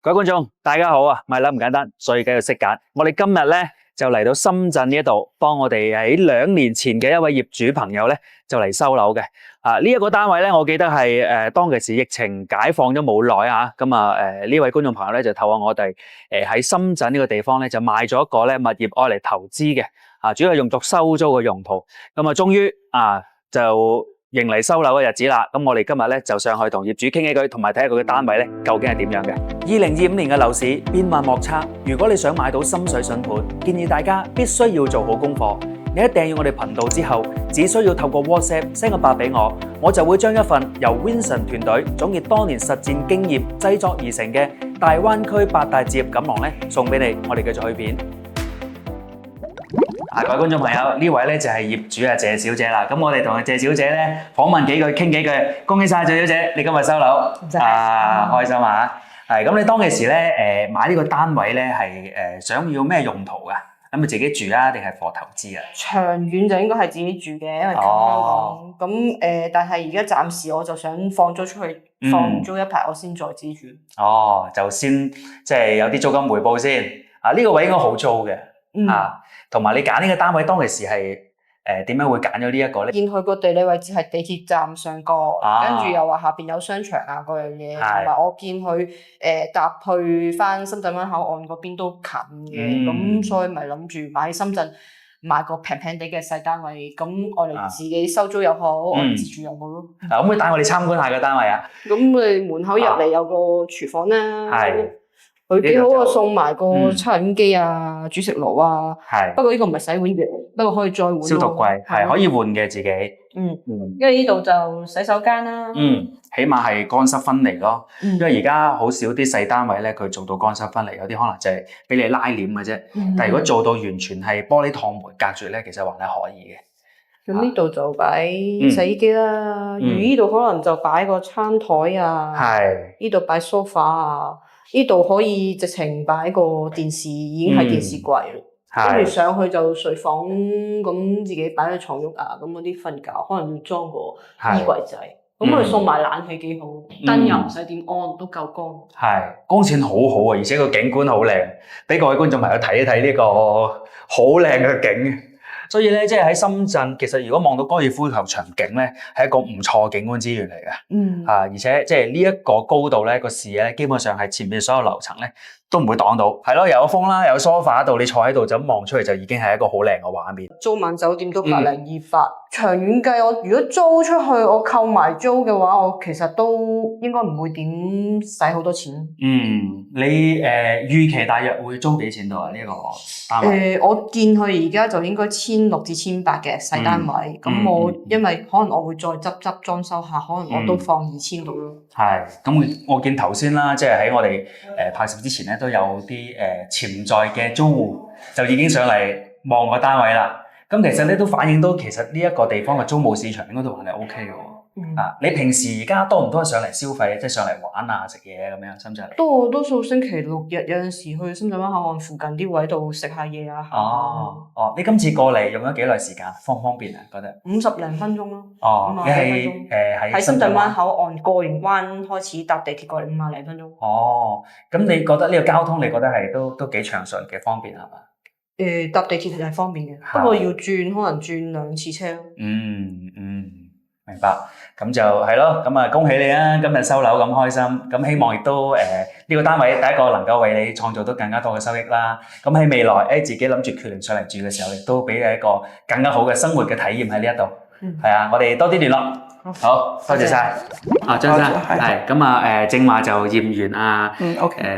各位觀眾，大家好啊！買樓唔簡單，所以繼續識揀。我哋今日咧就嚟到深圳呢一度，幫我哋喺2年前嘅一位業主朋友咧就嚟收樓嘅。呢一個單位咧，我記得係當其時疫情解放咗冇耐啊。咁呢位觀眾朋友咧就透過我哋喺深圳呢個地方咧就買咗一個咧物業愛嚟投資嘅。主要係用作收租嘅用途。咁終於就迎嚟收樓嘅日子啦，咁我哋今日咧就上去同業主傾幾句，同埋睇下佢嘅單位咧究竟係點樣嘅。2025年嘅樓市變幻莫測，如果你想買到心水筍盤，建議大家必須要做好功課。你一訂閱我哋頻道之後，只需要透過 WhatsApp send 個8俾我，我就會將一份由 Vincent 團隊總結多年實戰經驗製作而成嘅大灣區8大置業錦囊咧送俾你。我哋繼續去片。各位觀眾朋友，呢位咧就係業主謝小姐啦。咁我哋同謝小姐咧訪問幾句，傾幾句。恭喜晒謝小姐，你今日收樓，開心啊！係咁，你當其時咧買呢個單位咧係想要咩用途㗎？咁你自己住啊，定係貨投資啊？長遠就應該係自己住嘅，因為香港咁但係而家暫時我就想放租出去，放租一排，我先再自己住。就先即係有啲租金回報先。呢個位應該好租嘅。同埋你揀呢個單位當其時係點樣會揀咗呢一個咧？見佢個地理位置係地鐵站上角，跟住又話下邊有商場啊嗰樣嘢，同埋我見佢搭去翻深圳灣口岸嗰邊都近嘅，咁所以咪諗住買喺深圳買個平平地嘅細單位，咁我哋自己收租又好，我哋自住又好咯。可唔可以帶我哋參觀下個單位啊？咁你門口入嚟有個廚房啦。佢幾好啊！送埋個抽油煙機啊、煮食爐啊。不過呢個唔係洗碗嘅，不過可以再換。消毒櫃係可以換嘅自己。因為呢度就洗手間啦。起碼係乾濕分離咯。因為而家好少啲細單位咧，佢做到乾濕分離，有啲可能就係俾你拉簾嘅啫。但係如果做到完全係玻璃趟門隔絕咧，其實還係可以嘅。咁呢度就擺洗衣機啦，而呢度可能就擺個餐台啊。呢度擺 sofa 啊。呢度可以直情擺個電視，已經係電視櫃，跟住上去就睡房，咁自己擺喺床褥啊，咁嗰啲瞓覺可能要裝個衣櫃仔，咁佢送埋冷氣幾好，燈又唔使點安，都夠光。光線好好啊，而且個景觀好靚，俾各位觀眾朋友睇一睇呢個好靚嘅景。所以咧，即係喺深圳，其實如果望到高爾夫球場景咧，係一個唔錯嘅景觀資源嚟嘅。而且即係呢一個高度咧，個視野咧，基本上係前面所有樓層咧都唔會擋到。係咯，有風啦，有梳化度，你坐喺度就咁望出嚟，就已經係一個好靚嘅畫面。租晚酒店都120-200，長遠計，我如果租出去，我扣埋租嘅話，我其實都應該唔會點使好多錢。你預期大約會租幾錢度啊？呢個單位？我見佢而家就應該1600至1800嘅細單位，咁我因為可能我會再執裝修下，可能我都放2000度咯。咁我見頭先啦，即係喺我哋拍攝之前咧，都有啲潛在嘅租戶就已經上嚟望個單位啦。咁其實咧都反映到其實呢一個地方嘅租務市場應該都還係 OK 嘅喎。你平時而家多唔多上嚟消費，即係上嚟玩啊、食嘢咁樣？深圳多數星期六日有陣時去深圳灣口岸附近啲位度食下嘢啊。你今次過嚟用咗幾耐時間？方唔方便啊？覺得50零分鐘咯。你係喺深圳灣口岸過完關開始搭地鐵過嚟50零分鐘。咁你覺得呢個交通你覺得係都幾暢順嘅，方便係嘛？搭地鐵係方便嘅，不過要轉可能轉2次車咯。明白，咁就係咯，咁恭喜你啊！今日收樓咁開心，咁希望亦都呢個單位第一個能夠為你創造到更加多嘅收益啦。咁喺未來自己諗住決定上嚟住嘅時候，亦都俾你一個更加好嘅生活嘅體驗喺呢一度。我哋多啲聯絡。好，多謝晒。張生係咁正話就驗完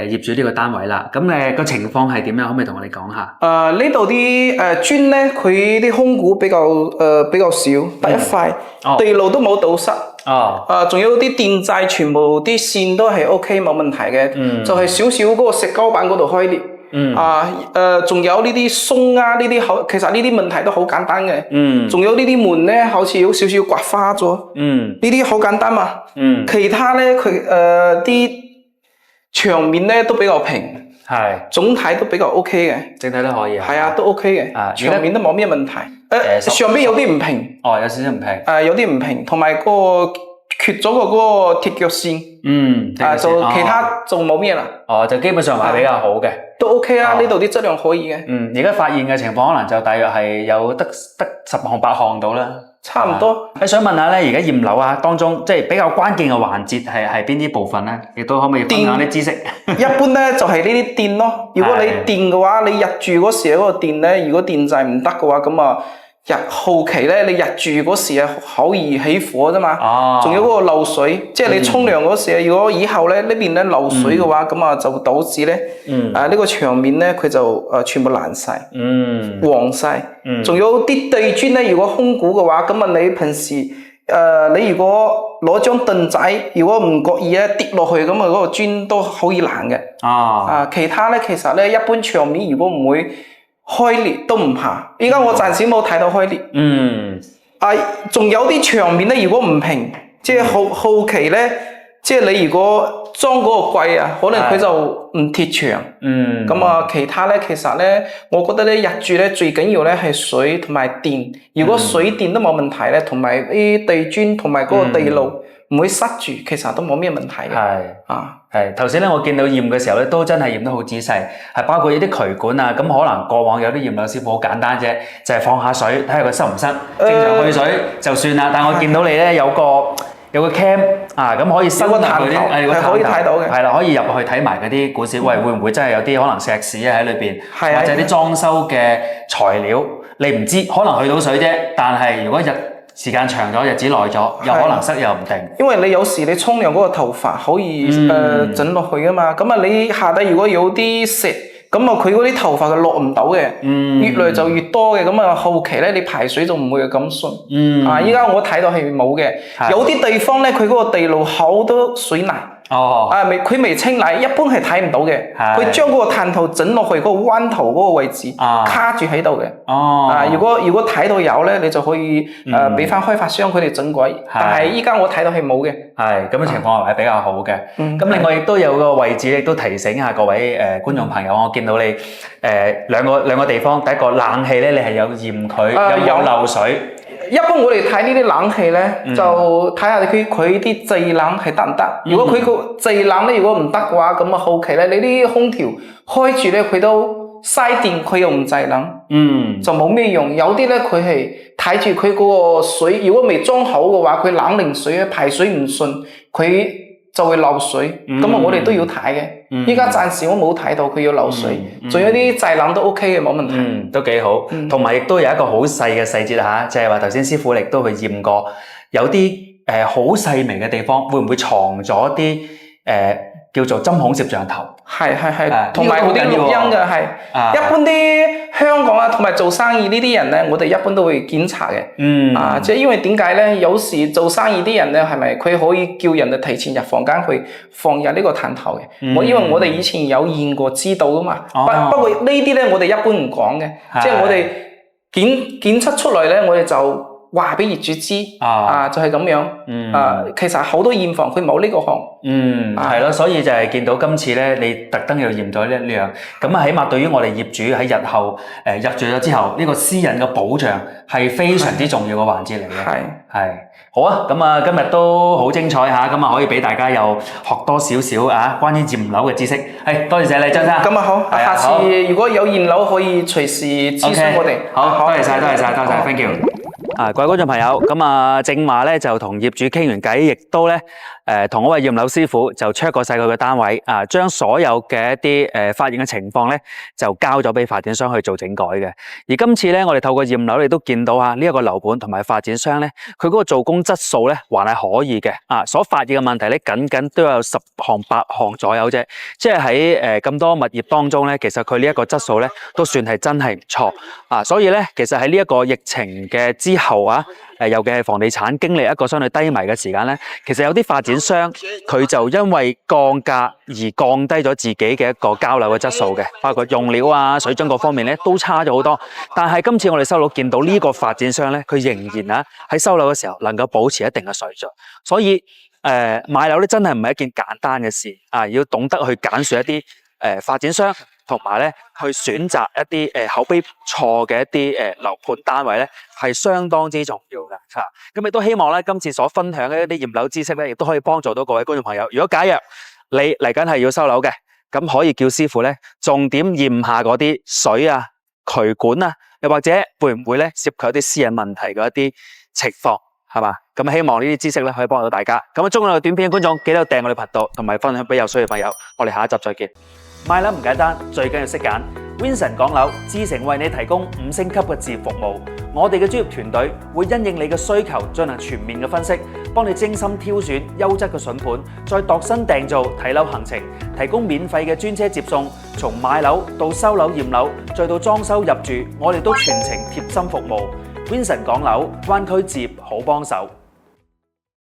業主呢個單位啦。咁個情況係點樣？可唔可以同我哋講下？呢度啲磚咧，佢啲空鼓比較少，得一塊，地路都冇堵塞。仲有啲電掣，全部啲線都係 OK 冇問題嘅。就係少少嗰個石膠板嗰度開裂。仲有呢啲鬆啊，呢啲其實呢啲問題都好簡單嘅。仲有呢啲門咧，好似有少少刮花咗。呢啲好簡單嘛。其他咧，佢啲牆面咧都比較平。總體都比較 OK 嘅。整體都可以啊。係啊，都 OK 嘅。牆面都冇咩問題。上邊有啲唔平。有少少唔平。有啲唔平，同埋個缺咗個嗰個鐵腳線，就其他就冇咩啦。哦，就基本上係比較好嘅，都 OK 啊，呢度啲質量可以嘅。而家發現嘅情況可能就大約係有得10項8項到啦。差唔多。想問下咧，而家驗樓啊當中，即係比較關鍵嘅環節係邊啲部分咧？亦都可唔可以分享啲知識？一般咧就係呢啲電咯。如果你電嘅話，你入住嗰時嗰個電咧，如果電掣唔得嘅話，咁啊後期咧你入住嗰時啊好易起火啫嘛。仲有嗰個漏水，即係你沖涼嗰時，如果以後咧呢邊咧漏水嘅話，咁啊就導致咧呢個牆面咧佢就全部爛晒，黃晒。仲有啲地磚咧，如果空鼓嘅話，咁啊你平時你如果攞張凳仔，如果唔覺意咧跌落去，咁啊嗰個磚都好易爛嘅。其他咧其實咧一般牆面如果唔會開裂都唔怕。依家我暫時冇睇到開裂。仲有啲牆面咧，如果唔平，即係後期咧，即係你如果裝嗰個櫃啊，可能佢就唔貼牆。咁啊，其他咧，其實咧，我覺得咧入住咧最緊要咧係水同埋電。如果水電都冇問題咧，同埋啲地磚同埋嗰個地路唔會塞住，其實都冇咩問題嘅。係頭先咧，我見到驗嘅時候咧，都真係驗得好仔細，係包括一啲渠管啊。咁可能過往有啲驗樓師傅好簡單啫，就係放下水睇下佢塞唔塞，正常去水就算啦。但我見到你咧有個 cam 咁可以伸入去啲，係可以睇到嘅。係啦，可以入去睇埋嗰啲古紙，會唔會真係有啲可能石屎喺裏邊，或者啲裝修嘅材料，你唔知，可能去到水啫。但係如果時間長咗，日子耐咗，有可能塞又唔定。因為你有時你沖涼嗰個頭髮可以整落去啊嘛，咁啊你下底如果有啲石，咁啊佢嗰啲頭髮佢落唔到嘅，越嚟就越多嘅，咁啊後期咧你排水就唔會咁順。依家我睇到係冇嘅，有啲地方咧佢嗰個地路好多水泥。佢未清理，一般係睇唔到嘅。佢將嗰個炭頭整落去嗰個彎頭嗰個位置，卡住喺度嘅。如果睇到有咧，你就可以俾翻開發商佢哋整改。但係依家我睇到係冇嘅。係咁嘅情況係比較好嘅。咁另外亦都有個位置，亦都提醒下各位觀眾朋友，我見到你兩個地方，第一個冷氣咧，你係有驗佢有冇漏水。一般我哋睇呢啲冷氣咧，就睇下佢啲製冷係得唔得。如果佢個製冷咧，如果唔得嘅話，咁啊後期咧，你啲空調開住咧，佢都嘥電，佢又唔製冷，就冇咩用。有啲咧，佢係睇住佢嗰個水，如果未裝好嘅話，佢冷凝水排水唔順，佢就會漏水。咁啊，我哋都要睇嘅。依家暫時我冇睇到佢要漏水，仲有啲製冷都 OK 嘅，冇問題。都幾好。同埋亦都有一個好細嘅細節嚇，就係話頭先師傅亦都去驗過，有啲好細微嘅地方，會唔會藏咗啲叫做針孔攝像頭？係，同埋嗰啲錄音嘅係。一般啲香港啊，同埋做生意呢啲人咧，我哋一般都會檢查嘅。即係因為點解咧？有時做生意啲人咧，係咪佢可以叫人哋提前入房間去放入呢個炭頭嘅？因為我哋以前有驗過，知道噶嘛。不過呢啲咧，我哋一般唔講嘅，即係我哋檢測出嚟咧，我哋就話俾業主知，就係咁樣。其實好多驗房佢冇呢個項。係咯，所以就係見到今次咧，你特登又驗咗呢樣，咁啊，起碼對於我哋業主喺日後入住咗之後，呢個私隱嘅保障係非常之重要嘅環節嚟嘅。係好啊，咁啊，今日都好精彩嚇，咁啊可以俾大家又學多少少關於驗樓嘅知識。係，多謝晒你張生。咁啊好，下次如果有驗樓可以隨時諮詢我哋。好，多謝晒，thank you。各位觀眾朋友，咁啊，正話咧就同業主傾完偈，亦都咧同嗰位驗樓師傅就 check 過晒佢嘅單位，將所有嘅一啲發現嘅情況咧就交咗俾發展商去做整改嘅。而今次咧，我哋透過驗樓，你都見到呢一個樓盤同埋發展商咧，佢嗰個做工質素咧還係可以嘅。所發現嘅問題咧，僅都有10項8項左右啫。即係喺咁多物業當中咧，其實佢呢一個質素咧都算係真係唔錯。所以咧，其實喺呢一個疫情嘅之後尤其係房地產經歷一個相對低迷嘅時間咧，其實有啲發展商佢就因為降價而降低咗自己嘅一個交樓嘅質素嘅，包括用料水準各方面咧都差咗好多。但係今次我哋收樓見到呢個發展商咧，佢仍然喺收樓嘅時候能夠保持一定嘅水準。所以買樓咧真係唔係一件簡單嘅事要懂得去揀選一啲發展商同埋咧去選擇一啲口碑錯嘅一啲樓盤單位咧，係相當之重要嘅嚇。咁亦都希望咧今次所分享嘅一啲驗樓知識咧，亦都可以幫助到各位觀眾朋友。如果假若你嚟緊係要收樓嘅，咁可以叫師傅咧重點驗下嗰啲水啊、渠管啊，又或者會唔會咧涉及一啲私隱問題嘅一啲情況，係嘛？咁希望呢啲知識咧可以幫到大家。咁中意我哋短片嘅觀眾，記得訂我哋頻道，同埋分享俾有需要嘅朋友。我哋下一集再見。買樓唔簡單，最緊要識揀。Vincent 講樓，志誠為你提供5星級嘅置業服務。我哋嘅專業團隊會因應你嘅需求進行全面嘅分析，幫你精心挑選優質嘅筍盤，再度身訂造睇樓行程，提供免費嘅專車接送。從買樓到收樓驗樓，再到裝修入住，我哋都全程貼心服務。Vincent 講樓，灣區置業好幫手。